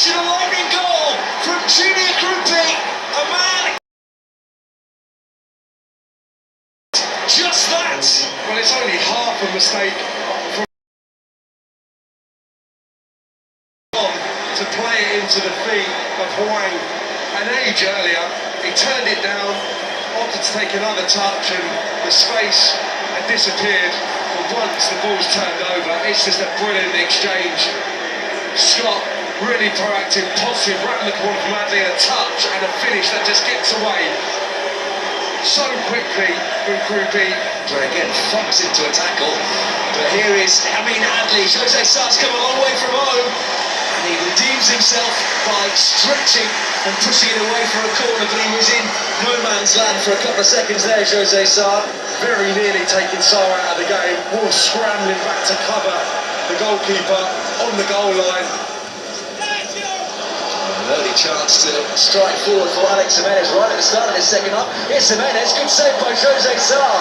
Sensational opening goal from Junior Krupi, a man. Just that. Well, it's only half a mistake to play it into the feet of Huang. An age earlier, he turned it down, opted to take another touch, and the space had disappeared. But once the ball's turned over, it's just a brilliant exchange. Scott, really proactive, positive, right in the corner from Madrid, a touch and a finish that just gets away so quickly from Krupi. But again, thumps into a tackle. But here is Amin Adli. Jose Sar's come a long way from home. And he redeems himself by stretching and pushing it away for a corner, but he was in no man's land for a couple of seconds there, Jose Sar. Very nearly taking Sarr out of the game. Wolves scrambling back to cover the goalkeeper on the goal line. An early chance to strike forward for Alex Jimenez right at the start of this second half. Here's Jimenez, good save by Jose Sar.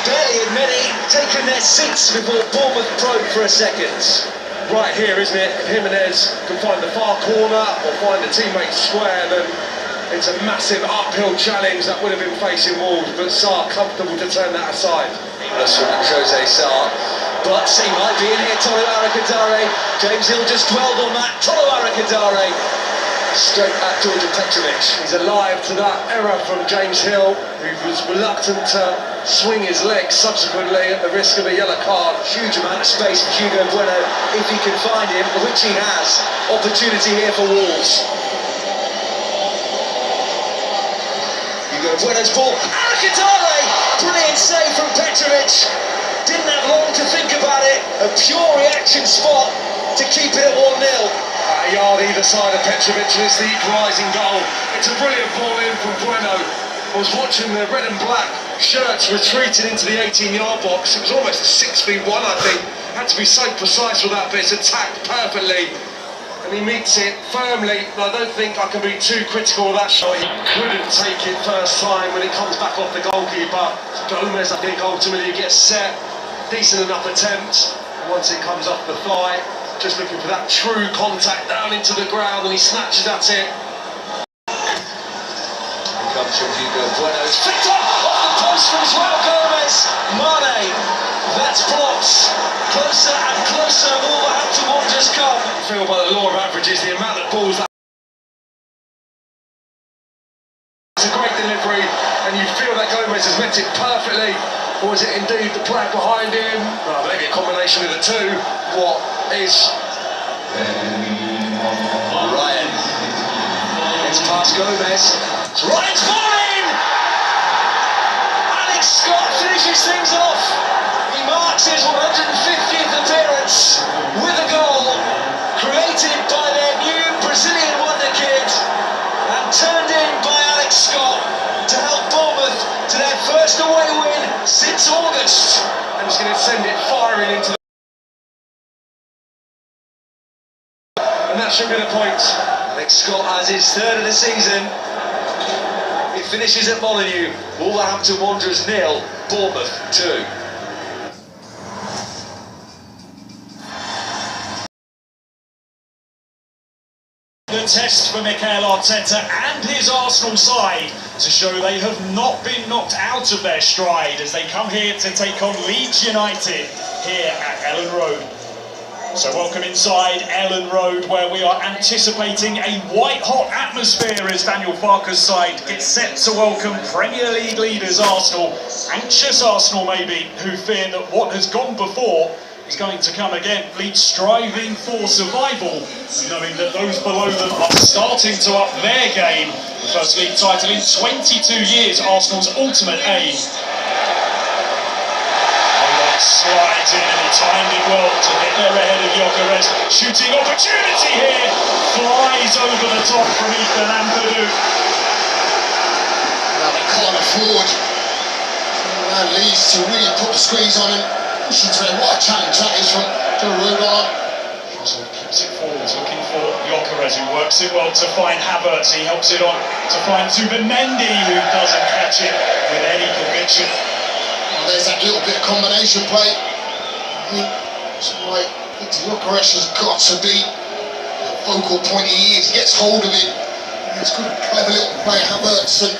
Barely had many taken their seats before Bournemouth probed for a second. Right here, isn't it? If Jimenez can find the far corner or find the teammate square, then it's a massive uphill challenge that would have been facing Wolves, but Sarr comfortable to turn that aside. That's from Jose Sar, but he might be in here. Tolo Arakadare, James Hill just dwelled on that. Tolo Arakadare, straight at Georgia Petrovic. He's alive to that error from James Hill, who was reluctant to swing his legs subsequently at the risk of a yellow card. Huge amount of space for Hugo Bueno if he can find him, which he has. Opportunity here for Wolves. Hugo Bueno's ball. Arakadare! Brilliant save from Petrovic. Didn't have long to think about it. A pure reaction spot to keep it at 1-0. A yard either side of Petrovic, and it's the equalising goal. It's a brilliant ball in from Bueno. I was watching the red and black shirts retreating into the 18-yard box. It was almost a 6v1, I think. Had to be so precise with that, but it's attacked perfectly. And he meets it firmly. I don't think I can be too critical of that shot. He couldn't take it first time when it comes back off the goalkeeper. Gomez, I think, ultimately gets set. Decent enough attempt. Once it comes off the thigh, just looking for that true contact down into the ground, and he snatches at it. Comes from Hugo Bueno. It's flicked up off the post from Joao Gomez. Mane, that's blocked. Closer and closer, Wolverhampton Wanderers come. I feel by the law of averages, the amount of balls that. It's a great delivery, and you feel that Gomez has met it perfectly. Or is it indeed the player behind him? Well, maybe a combination of the two. What is Ryan gets past Gomez. Ryan's ball in! Alex Scott finishes things off. He marks his 150th appearance with a goal created by their new Brazilian wonder kid and turned in by Alex Scott to help Bournemouth to their first away win since August. and he's going to send it firing into the... And that should be the point. Alex Scott has his third of the season. It finishes at Molyneux. Wolverhampton Wanderers 0, Bournemouth 2. The test for Mikel Arteta and his Arsenal side to show they have not been knocked out of their stride as they come here to take on Leeds United here at Ellen Road. So welcome inside Ellen Road, where we are anticipating a white-hot atmosphere as Daniel Farke's side gets set to welcome Premier League leaders Arsenal. Anxious Arsenal maybe, who fear that what has gone before is going to come again. Leeds striving for survival, knowing that those below them are starting to up their game. The first league title in 22 years, Arsenal's ultimate aim. Slides in and he timed it well to get there ahead of Gyökeres. Shooting opportunity here, flies over the top from Ethan Ampadu. Well, they can't afford Leeds to really put the squeeze on him. Pushing to him, what a challenge that is from Rudolph. So he keeps it forward, looking for Gyökeres, who works it well to find Havertz. He helps it on to find Zubimendi, who doesn't catch it with any conviction. There's that little bit of combination play. I mean, Gyökeres has got to be a focal point he is. He gets hold of it. It's good, clever little play. Havertz and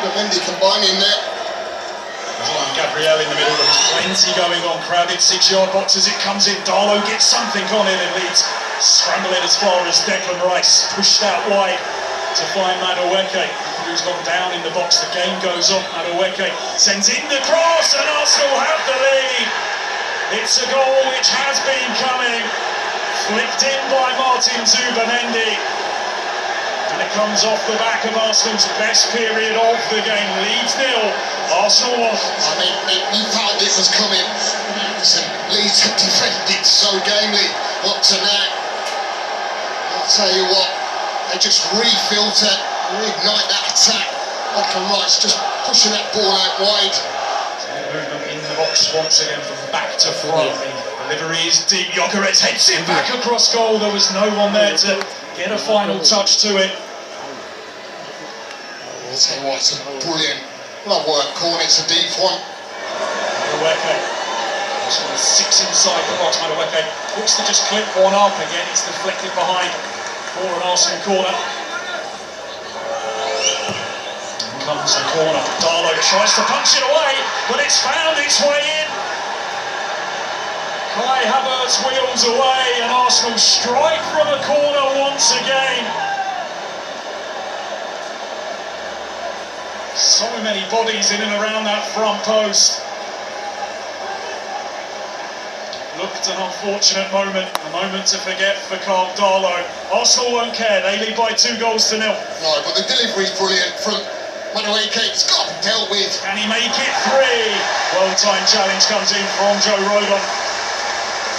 Juventus combining there. Gabriel in the middle, there was plenty going on. Crowded 6-yard box as it comes in. Darlow gets something on it and Leeds scramble it as far as Declan Rice pushed out wide to find Madueke, who's gone down in the box. The game goes on. Madueke sends in the cross and Arsenal have the lead. It's a goal which has been coming. Flicked in by Martin Zubimendi. And it comes off the back of Arsenal's best period of the game. Leeds 0, Arsenal 1. I mean, you thought it was coming. Listen, Leeds have defended so gamely up to now. I'll tell you what, they just refilter, reignite that attack. Declan Rice just pushing that ball out wide. Movement in the box once again from back to front. The delivery is deep. Gyökeres heads it back across goal. There was no one there to get a final touch to it. I'll tell you what, it's a brilliant work corner. It's a deep one. Madueke. Also with 6 inside the box. Madueke looks to just clip one up again. It's deflected behind for an Arsenal corner. Comes the corner. Darlow tries to punch it away, but it's found its way in. Kai Havertz wheels away, and Arsenal strike from a corner once again. So many bodies in and around that front post. Looked an unfortunate moment, a moment to forget for Carl Darlow. Arsenal won't care, they lead by 2-0. No, but the delivery's brilliant from Madueke. It's got to be dealt with. Can he make it 3? Well-timed challenge comes in from Joe Rodon.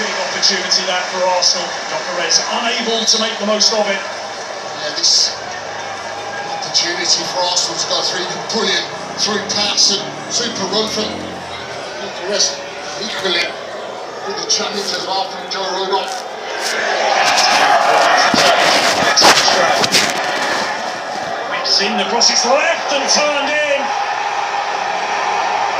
Big opportunity that for Arsenal. Gyökeres unable to make the most of it. Yeah, this opportunity for Arsenal to go through the brilliant through pass and super run from Gyökeres. Equally with the challenge as well from Joe Rodon. In the cross, it's left and turned in,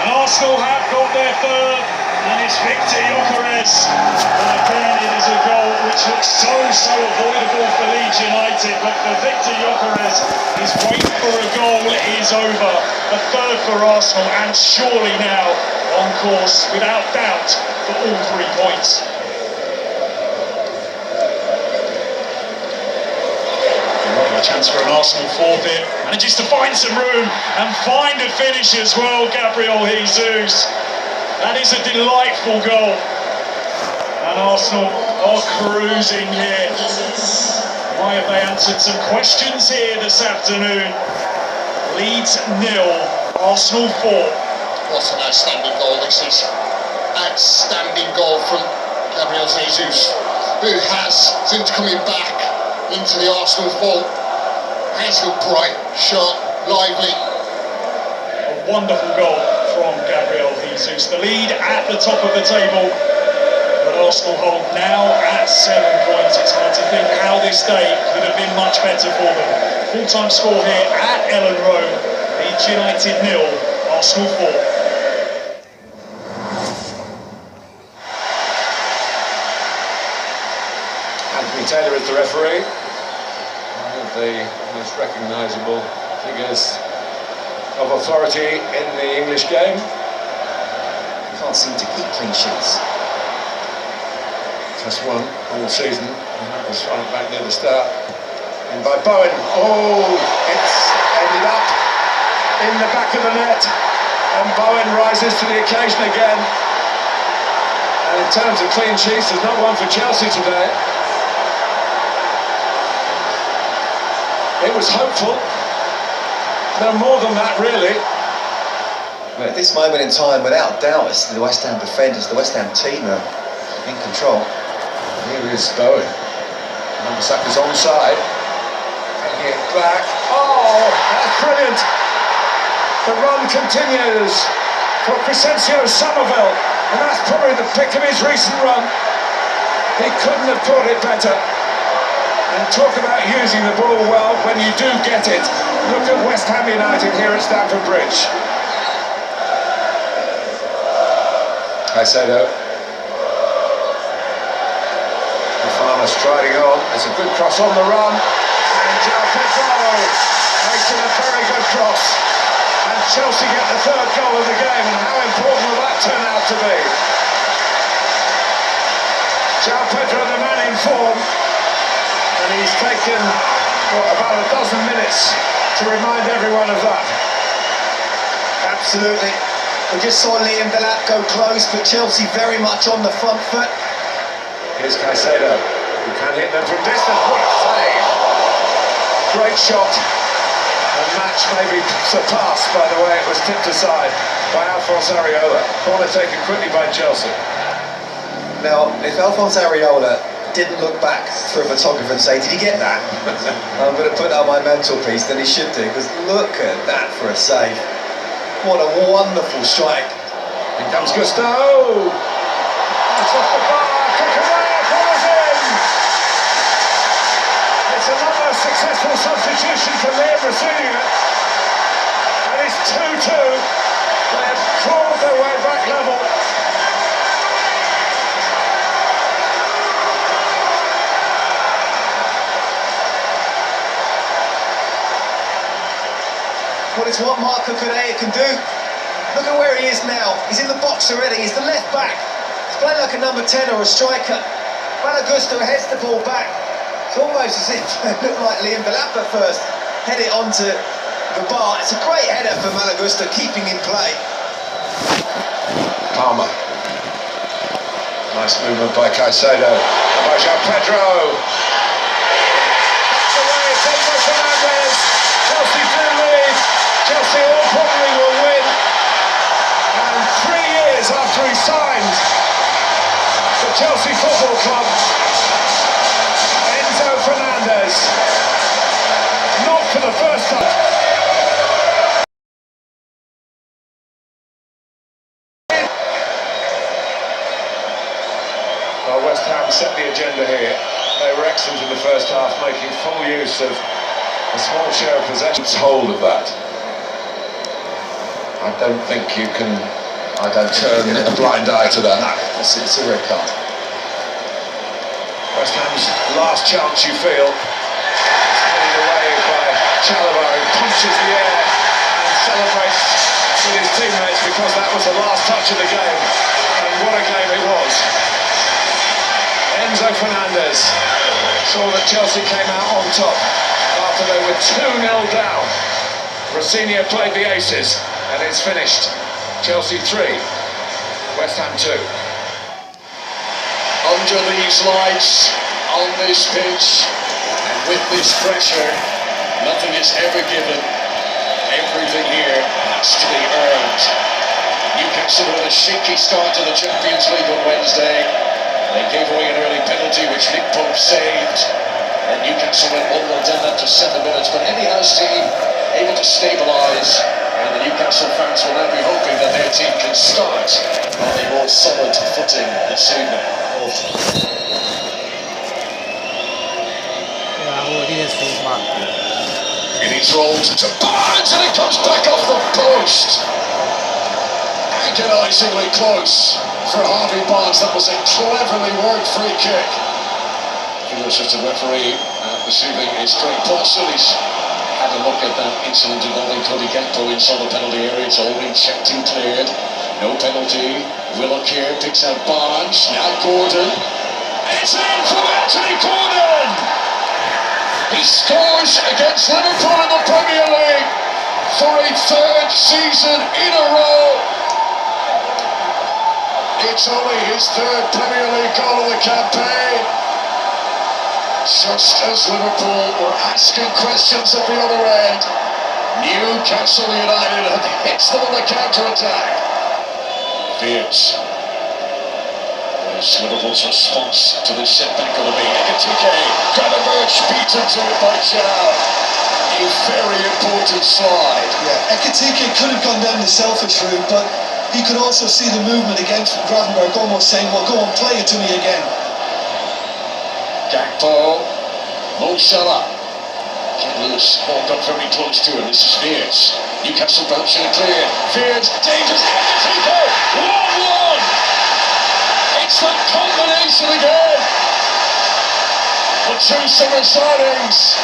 and Arsenal have got their third, and it's Victor Gyökeres. And again, it is a goal which looks so avoidable for Leeds United, but for Victor Gyökeres, his wait for a goal is over. A third for Arsenal, and surely now on course, without doubt, for all 3 points. Chance for an Arsenal forfeit, manages to find some room and find a finish as well, Gabriel Jesus. That is a delightful goal, and Arsenal are cruising here. Why have they answered some questions here this afternoon? Leeds 0, Arsenal 4. What an outstanding goal this is. Outstanding goal from Gabriel Jesus, who has, since coming back into the Arsenal fold, has looked bright, sharp, lively. A wonderful goal from Gabriel Jesus. The lead at the top of the table, but Arsenal hold now at 7 points. It's hard to think how this day could have been much better for them. Full-time score here at Ellen Road. Leeds United 0, Arsenal 4. Anthony Taylor is the referee. One of the most recognisable figures of authority in the English game. Can't seem to keep clean sheets. Just one all season, and that was right back near the start. And by Bowen, it's ended up in the back of the net, and Bowen rises to the occasion again. And in terms of clean sheets, there's not one for Chelsea today. It was hopeful. No more than that, really. But at this moment in time, without doubt, it's the West Ham defenders, the West Ham team are in control. Here is Bowen. Wan-Bissaka's onside. Taking it back. Oh, that's brilliant. The run continues for Crescencio Somerville, and that's probably the pick of his recent run. He couldn't have caught it better. And talk about using the ball well when you do get it. Look at West Ham United here at Stamford Bridge. Caicedo. The farmer Palmer striding on. It's a good cross on the run. And João Pedro makes it a very good cross. And Chelsea get the third goal of the game. And how important will that turn out to be? João Pedro, the man in form. And he's taken about a dozen minutes to remind everyone of that. Absolutely. We just saw Liam Delap go close, but Chelsea very much on the front foot. Here's Caicedo, who can hit them from distance. What a save! Great shot. And match maybe surpassed by the way it was tipped aside by Alphonse Areola. Corner taken quickly by Chelsea. Now, if Alphonse Areola didn't look back for a photographer and say, did you get that? I'm going to put that on my mantelpiece, then he should do, because look at that for a save. What a wonderful strike. Here comes Gusto. It's off the bar, kick away, falls in. It's another successful substitution for Liam Rasulia. And it's 2-2. They have crawled their way back level. Well, it's what Marc Cucurella can do. Look at where he is now. He's in the box already. He's the left back. He's playing like a number 10 or a striker. Malagusto heads the ball back. It's almost as if it looked like Liam Delap at first. Head it onto the bar. It's a great header for Malagusto, keeping in play. Palmer. Nice movement by Caicedo. And by João Pedro. That's away from Fernandes. Chelsea do lead. Chelsea all probably will win. And 3 years after he signed for Chelsea Football Club, Enzo Fernandez, not for the first time. Well, West Ham set the agenda here. They were excellent in the first half, making full use of a small share of possession. Hold of that. I don't think you can turn a blind eye to that. No, it's a red card. West Ham's last chance, you feel. It's headed away by Chalobah, who punches the air and celebrates with his teammates because that was the last touch of the game. And what a game it was. Enzo Fernandez saw that Chelsea came out on top after they were 2-0 down. Rossinha played the aces, and it's finished. Chelsea 3, West Ham 2. Under these lights, on this pitch, and with this pressure, nothing is ever given. Everything here has to be earned. Newcastle with a shaky start to the Champions League on Wednesday. They gave away an early penalty which Nick Pope saved. And Newcastle went 1-0 down after 7 minutes, but any house team able to stabilise, and the Newcastle fans will now be hoping that their team can start on a more solid footing this evening. It is rolled to Barnes and it comes back off the post. Agonisingly close for Harvey Barnes. That was a cleverly worked free kick. The assistant referee this evening is Craig Paulson. He's had a look at that incident involving Cody Gakpo inside the penalty area. It's all been checked and cleared. No penalty. Willock here picks out Barnes. Now Gordon. It's in from Anthony Gordon! He scores against Liverpool in the Premier League for a third season in a row. It's only his third Premier League goal of the campaign. Just as Liverpool were asking questions at the other end, Newcastle United have hit them on the counter-attack. Fierce. There's Liverpool's response to this setback going to be Ekitike. Gravenberch beaten to it by Chow. A very important slide. Yeah, Ekitike could have gone down the selfish route, but he could also see the movement against Gravenberch, almost saying, well, go on, play it to me again. Gakpo, Mo Salah. Get loose, ball got very close to him. This is Fierce. Newcastle bouncing clear. Fierce, dangerous. Ekitike, 1-1. It's that combination again. The two summer signings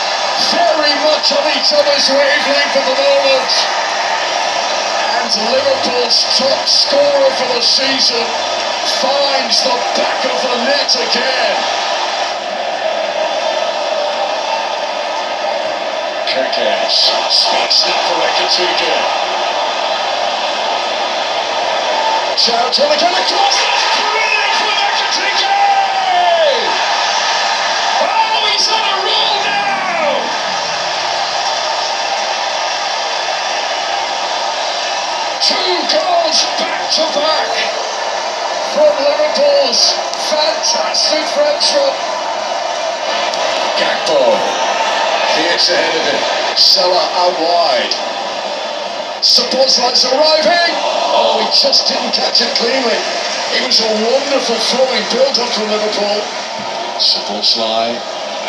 very much on each other's wavelength at the moment. And Liverpool's top scorer for the season finds the back of the net again. Kerkez, space now for Ekatike. Chow trying to get across, that's brilliant from Ekatike! Oh, he's on a roll now! Two goals back to back from Liverpool's fantastic Frenchman. Gakpo. Gets ahead of him. Salah out wide. Szoboszlai's arriving. Oh, he just didn't catch it cleanly. It was a wonderful throwing build-up from Liverpool. Szoboszlai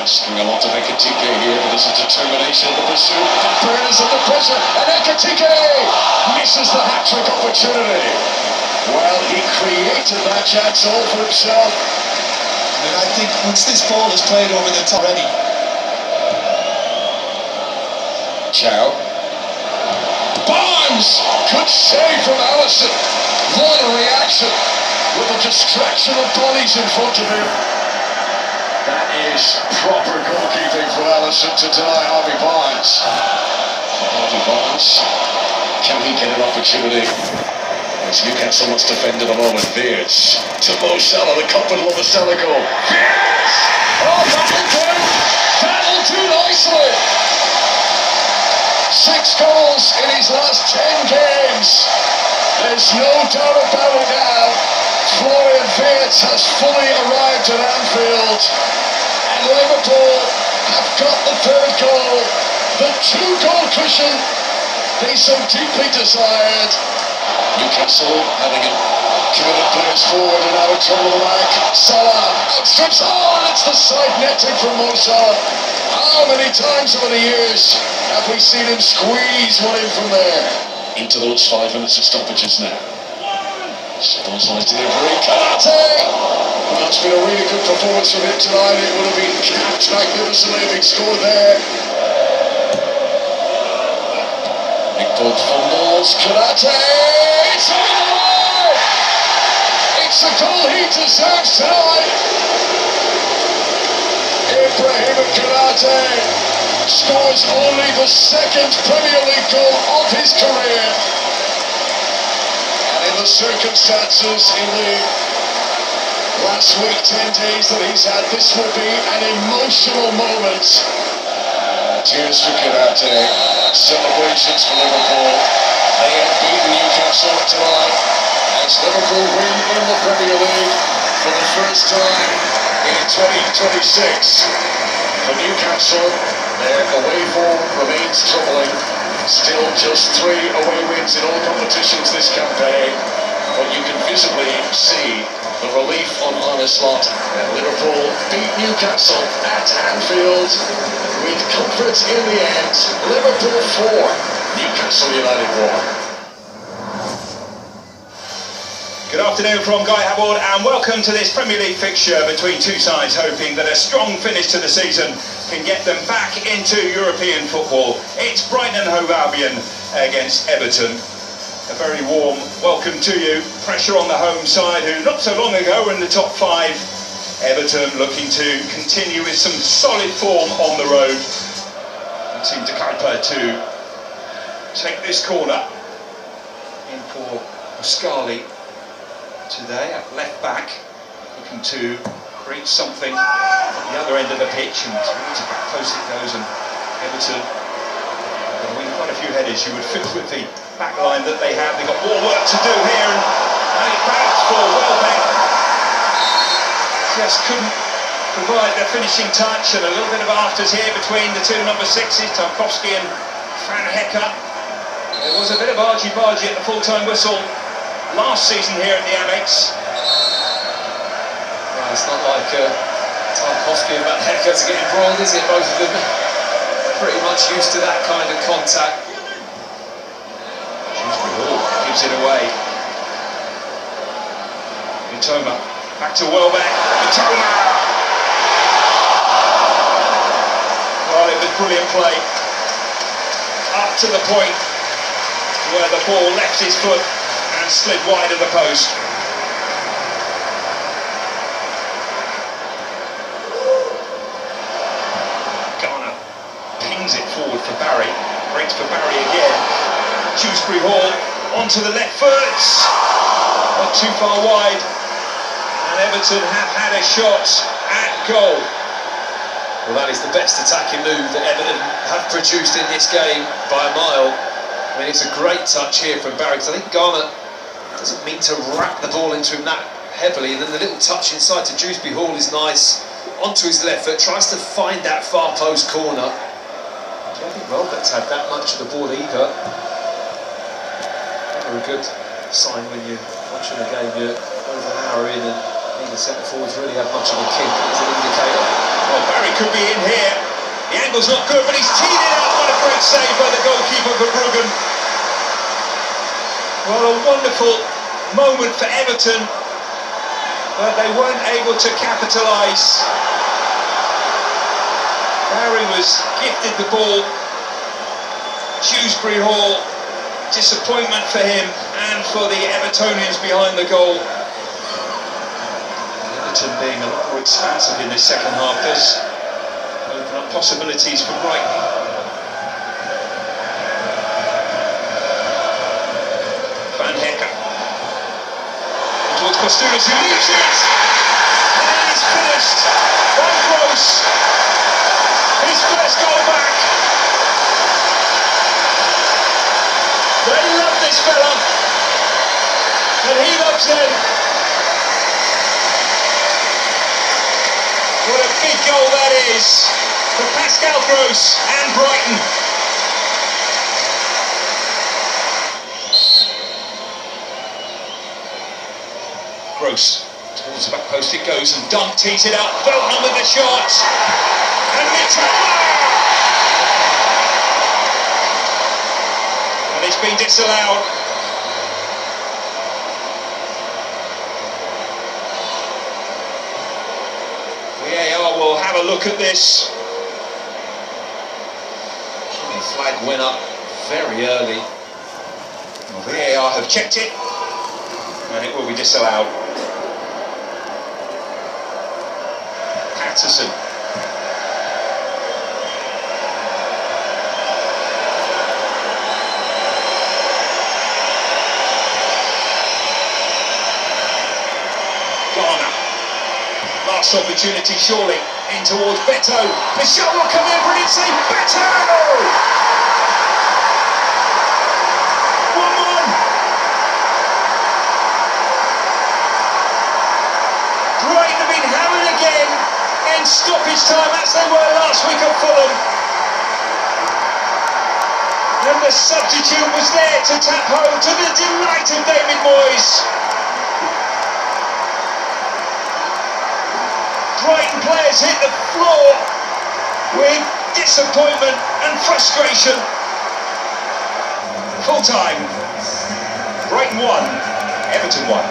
asking a lot of Ekatike here, but there's a determination in the pursuit. Burn is under pressure, and Ekatike misses the hat-trick opportunity. Well, he created that chance all for himself. And I think once this ball is played over the top already. Chow. Barnes! Good save from Alisson. What a reaction with a distraction of bodies in front of him. That is proper goalkeeping from Alisson to deny Harvey Barnes. Harvey Barnes, can he get an opportunity? As Newcastle must defend at the moment. Veers to Mo Salah, the cup and Lo Celso goal. Veers! Oh, that'll do nicely. 6 goals in his last 10 games. There's no doubt about it now. Florian Wirtz has fully arrived at Anfield. And Liverpool have got the third goal. The 2-goal cushion they so deeply desired. Newcastle having committed players forward and now in trouble at the back. Salah outstrips. Oh, and it's the side netting from Mo Salah. How many times over the years have we seen him squeeze one in from there? Into those 5 minutes of stoppages now. Szoboszlai's delivery. Konate! Well, it's been a really good performance from him tonight. It would have been capped magnificently if he'd scored there. Big both fumbles. Konate! It's over the line! It's a goal he deserves tonight. Ibrahim Konate scores only the 2nd Premier League goal of his career. And in the circumstances in the last week, 10 days that he's had, this will be an emotional moment. Tears for Konate, celebrations for Liverpool. They have beaten Newcastle tonight as Liverpool win in the Premier League for the first time in 2026. For Newcastle, their away form remains troubling. Still just 3 away wins in all competitions this campaign. But you can visibly see the relief on honest lot. And Liverpool beat Newcastle at Anfield with comfort in the end. Liverpool 4, Newcastle United 1. Good afternoon from Guy Howard and welcome to this Premier League fixture between two sides hoping that a strong finish to the season can get them back into European football. It's Brighton and Hove Albion against Everton. A very warm welcome to you. Pressure on the home side who not so long ago were in the top 5. Everton looking to continue with some solid form on the road. And Team Decaipa to take this corner in for Muscali today at left back, looking to create something at the other end of the pitch, and towards the back post it goes, and Everton will win quite a few headers, you would feel, with the back line that they have. They've got more work to do here, and it bounced for Welbeck. Just couldn't provide the finishing touch, and a little bit of afters here between the two number 6s, Tarkowski and Van Hecke. There was a bit of argy-bargy at the full-time whistle last season here at the Amex. Well, it's not like Tarkowski and Van Hecke to get embroiled, is it? Both of them pretty much used to that kind of contact. Gives it away. Mitoma back to Welbeck. Mitoma! brilliant play. Up to the point where the ball left his foot and slid wide of the post. Garner pings it forward for Barry, breaks for Barry again. Shrewsbury Hall onto the left foot, not too far wide, and Everton have had a shot at goal. Well, that is the best attacking move that Everton have produced in this game by a mile. I mean, it's a great touch here from Barry, because I think Garner doesn't mean to wrap the ball into him that heavily, and then the little touch inside to Shrewsbury Hall is nice. Onto his left foot, tries to find that far post corner. I don't think Robert's had that much of the ball either. Never a good sign when you're watching a game, you're over an hour in and neither centre forwards really have much of a kick. It's an indicator. Well, Barry could be in here. The angle's not good, but he's teed it out. What a great save by the goalkeeper for Bruggen. Well, a wonderful moment for Everton, but they weren't able to capitalise. Barry was gifted the ball. Shrewsbury Hall, disappointment for him and for the Evertonians behind the goal. Everton being a lot more expansive in this second half does open up possibilities for Brighton. Van Hecker towards Posturas, who leaves it, and he's finished by Gross. His first goal back. They love this fella, and he loves them. What a big goal that is for Pascal Gross and Brighton. Gross towards the back post it goes, and Dunk tees it up. Veltman with the shot, and Mitchell. And it's been disallowed. VAR will have a look at this. The flag went up very early. Well, VAR have checked it, and it will be disallowed. Patterson. Garner. Last opportunity surely. In towards Beto. The shot will come in, brilliant save. Beto! 1-1. Brighton have been hammered again in stoppage time, as they were last week at Fulham. And the substitute was there to tap home, to the delight of David Moyes. Brighton players hit the floor with disappointment and frustration. Full time. Brighton 1, Everton 1.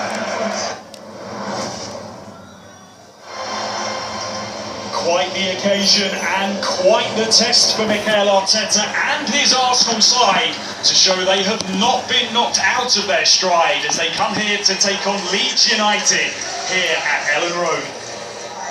Quite the occasion and quite the test for Mikel Arteta and his Arsenal side to show they have not been knocked out of their stride as they come here to take on Leeds United here at Ellen Road.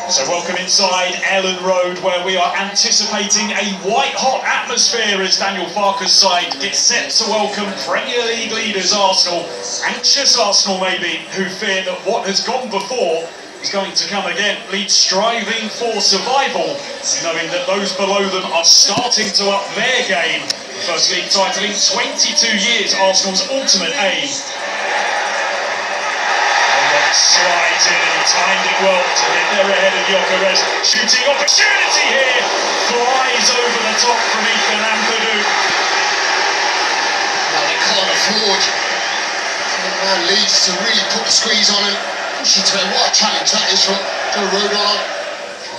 So welcome inside Ellen Road, where we are anticipating a white-hot atmosphere as Daniel Farke's side gets set to welcome Premier League leaders Arsenal, anxious Arsenal maybe, who fear that what has gone before is going to come again. Leeds striving for survival, knowing that those below them are starting to up their game. First league title in 22 years, Arsenal's ultimate aim. Slides in and he timed it well to hit there ahead of Gyökeres. Shooting opportunity here, flies over the top from Ethan Ampadu. Now they can't afford Leeds to really put the squeeze on him. Push it to him. What a challenge that is from Joe Rodon.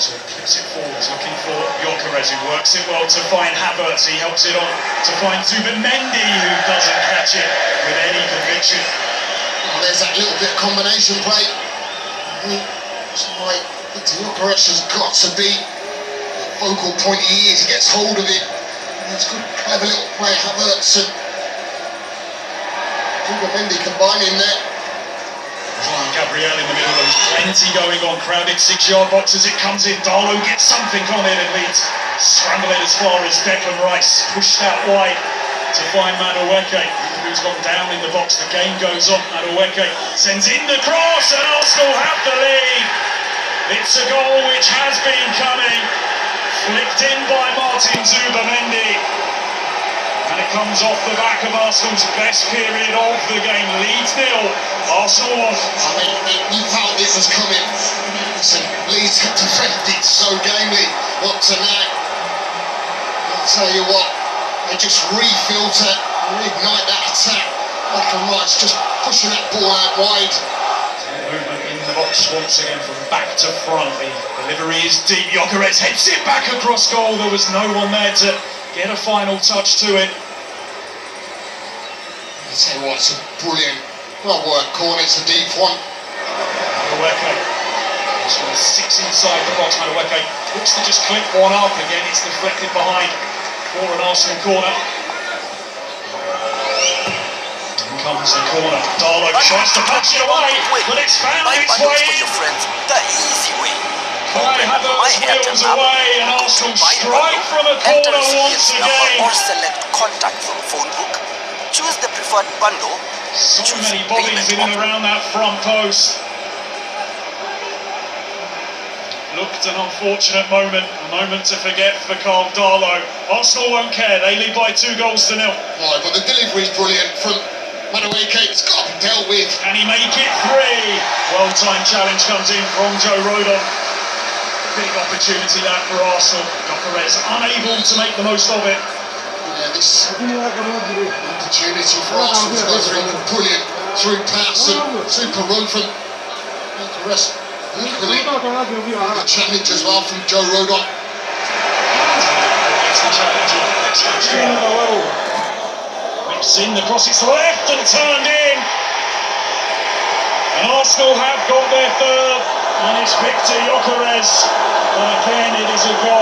So he clips it forwards, looking for Gyökeres, who works it well to find Havertz. He helps it on to find Zubimendi, who doesn't catch it with any conviction. Well, there's that little bit of combination play. It's like Gyökeres has got to be focal point he is. He gets hold of it. It's good, clever little play, Havertz and Juventus combining there. Gabriel in the middle, there was plenty going on, crowded 6-yard box as it comes in. Darlow gets something on it and leads scrambling as far as Declan Rice, pushed out wide to find Madueke, who's gone down in the box. The game goes on. Madueke sends in the cross and Arsenal have the lead. It's a goal which has been coming, flicked in by Martin Zubamendi, and it comes off the back of Arsenal's best period of the game. Leeds 0, Arsenal 1. I mean, you felt it was coming. Listen, Leeds have defended so gamely, but tonight, I'll tell you what, they just refilter, reignite that attack. Declan Rice just pushing that ball out wide. Movement in the box once again from back to front. The delivery is deep. Gyökeres heads it back across goal. There was no one there to get a final touch to it. I'll tell you what, it's a brilliant, well worked corner. It's a deep one. Madueke. This one is 6 inside the box. Madueke looks to just clip one up again. It's deflected behind for an Arsenal corner. Comes the corner. Darlow tries to punch it away, but it's found its way in. Kai Havertz wheels away, and Arsenal strike from a corner once again. Or select contact from phone book. Choose the preferred bundle. So many bodies in and around that front post. Looked an unfortunate moment, a moment to forget for Carl Darlow. Arsenal won't care, they lead by 2 goals to 0. Right, but the delivery is brilliant from Madueke. It's got to be dealt with. Can he make it 3? Well-timed challenge comes in from Joe Rodon. Big opportunity that for Arsenal. Gyökeres unable to make the most of it. Yeah, this opportunity for Arsenal delivering a brilliant through pass and super run from Gyökeres. Equally, the challenge as well from Joe Rodon. It's the challenge. Whips in, the cross is left and turned in. And Arsenal have got their third, and it's Victor Gyökeres. And again, it is a goal.